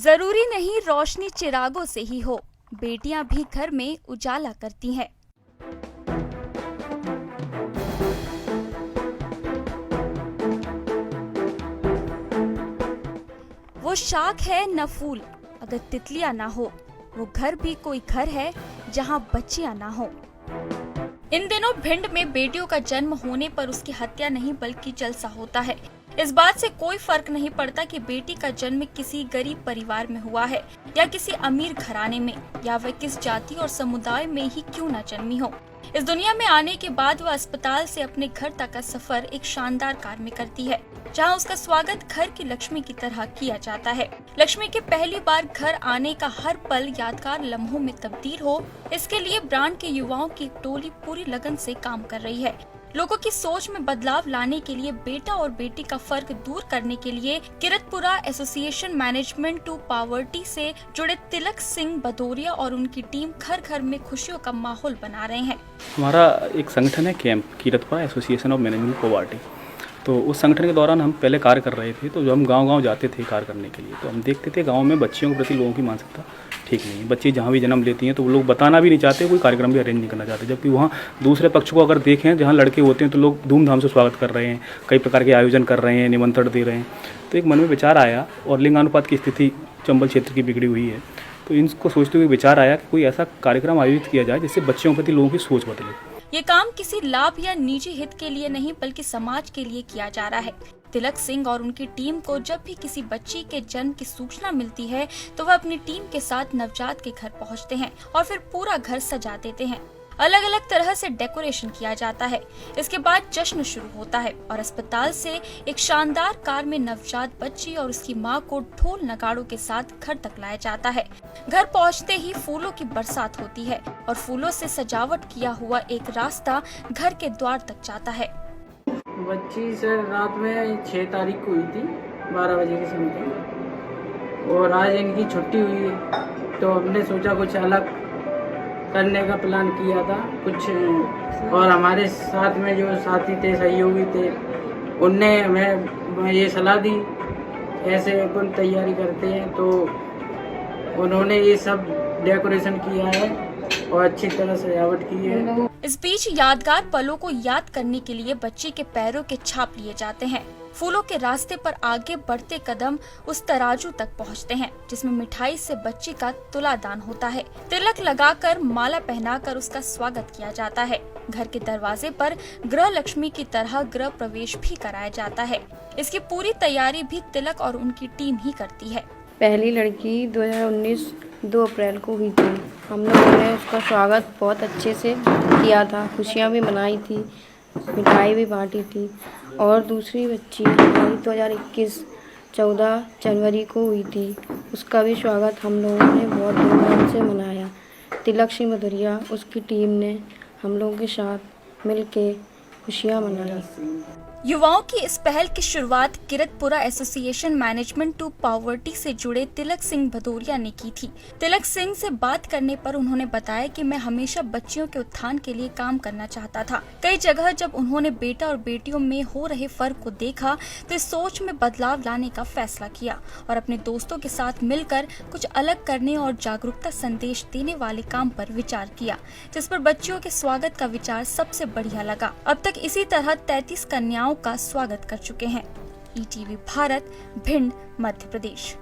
जरूरी नहीं रोशनी चिरागों से ही हो, बेटियां भी घर में उजाला करती हैं। वो शाख है न फूल अगर तितलियां ना हो, वो घर भी कोई घर है जहां बच्चियां ना हो। इन दिनों भिंड में बेटियों का जन्म होने पर उसकी हत्या नहीं बल्कि जलसा होता है। इस बात से कोई फर्क नहीं पड़ता कि बेटी का जन्म किसी गरीब परिवार में हुआ है या किसी अमीर घराने में, या वह किस जाति और समुदाय में ही क्यों न जन्मी हो। इस दुनिया में आने के बाद वह अस्पताल से अपने घर तक का सफर एक शानदार कार में करती है, जहां उसका स्वागत घर की लक्ष्मी की तरह किया जाता है। लक्ष्मी के पहली बार घर आने का हर पल यादगार लम्हों में तब्दील हो, इसके लिए ब्रांड के युवाओं की एक टोली पूरी लगन से काम कर रही है। लोगों की सोच में बदलाव लाने के लिए, बेटा और बेटी का फर्क दूर करने के लिए Kiratpura association management to poverty से जुड़े तिलक सिंह भदौरिया और उनकी टीम घर घर में खुशियों का माहौल बना रहे हैं। हमारा एक संगठन है camp Kiratpura association of management poverty. तो उस संगठन के दौरान हम पहले कार्य कर रहे थे, तो जब हम गांव-गांव जाते थे कार्य करने के लिए, तो हम देखते थे गांव में बच्चियों के प्रति लोगों की मानसिकता ठीक नहीं है। बच्ची जहाँ भी जन्म लेती हैं तो वो लोग बताना भी नहीं चाहते, कोई कार्यक्रम भी अरेंज नहीं करना चाहते। जबकि वहाँ दूसरे पक्ष को अगर देखें, जहाँ लड़के होते हैं तो लोग धूमधाम से स्वागत कर रहे हैं, कई प्रकार के आयोजन कर रहे हैं, निमंत्रण दे रहे हैं। तो एक मन में विचार आया, और लिंगानुपात की स्थिति चंबल क्षेत्र की बिगड़ी हुई है, तो इनको सोचते हुए विचार आया कि कोई ऐसा कार्यक्रम आयोजित किया जाए जिससे बच्चियों के प्रति लोगों की सोच बदले। ये काम किसी लाभ या निजी हित के लिए नहीं बल्कि समाज के लिए किया जा रहा है। तिलक सिंह और उनकी टीम को जब भी किसी बच्ची के जन्म की सूचना मिलती है तो वह अपनी टीम के साथ नवजात के घर पहुंचते हैं और फिर पूरा घर सजा देते हैं। अलग अलग तरह से डेकोरेशन किया जाता है। इसके बाद जश्न शुरू होता है और अस्पताल से एक शानदार कार में नवजात बच्ची और उसकी मां को ढोल नगाड़ों के साथ घर तक लाया जाता है। घर पहुंचते ही फूलों की बरसात होती है और फूलों से सजावट किया हुआ एक रास्ता घर के द्वार तक जाता है। बच्ची सर रात में 6 तारीख को हुई थी 12 बजे के समय, और आज इनकी छुट्टी हुई है, तो हमने सोचा कुछ अलग करने का प्लान किया था कुछ। और हमारे साथ में जो साथी थे, सहयोगी थे, उनने हमें ये सलाह दी ऐसे अपन तैयारी करते हैं, तो उन्होंने ये सब डेकोरेशन किया है और अच्छी तरह सजावट की है। इस बीच यादगार पलों को याद करने के लिए बच्ची के पैरों के छाप लिए जाते हैं। फूलों के रास्ते पर आगे बढ़ते कदम उस तराजू तक पहुंचते हैं जिसमें मिठाई से बच्ची का तुलादान होता है। तिलक लगाकर, माला पहनाकर उसका स्वागत किया जाता है। घर के दरवाजे पर गृह लक्ष्मी की तरह गृह प्रवेश भी कराया जाता है। इसकी पूरी तैयारी भी तिलक और उनकी टीम ही करती है। पहली लड़की 2019 2 अप्रैल को हुई थी। हम लोगों ने उसका स्वागत बहुत अच्छे से किया था, खुशियाँ भी मनाई थी, मिठाई भी बांटी थी। और दूसरी बच्ची हमारी 2021 14 जनवरी को हुई थी, उसका भी स्वागत हम लोगों ने बहुत धूमधाम से मनाया। तिलक सिंह भदौरिया उसकी टीम ने हम लोगों के साथ मिलके खुशियाँ मनाई। युवाओं की इस पहल की शुरुआत Kiratpura association management to poverty से जुड़े तिलक सिंह भदौरिया ने की थी। तिलक सिंह से बात करने पर उन्होंने बताया कि मैं हमेशा बच्चियों के उत्थान के लिए काम करना चाहता था। कई जगह जब उन्होंने बेटा और बेटियों में हो रहे फर्क को देखा तो इस सोच में बदलाव लाने का फैसला किया और अपने दोस्तों के साथ मिलकर कुछ अलग करने और जागरूकता संदेश देने वाले काम पर विचार किया, जिस पर बच्चियों के स्वागत का विचार सबसे बढ़िया लगा। अब तक इसी तरह 33 कन्याओं का स्वागत कर चुके हैं। ETV भारत, भिंड, मध्य प्रदेश।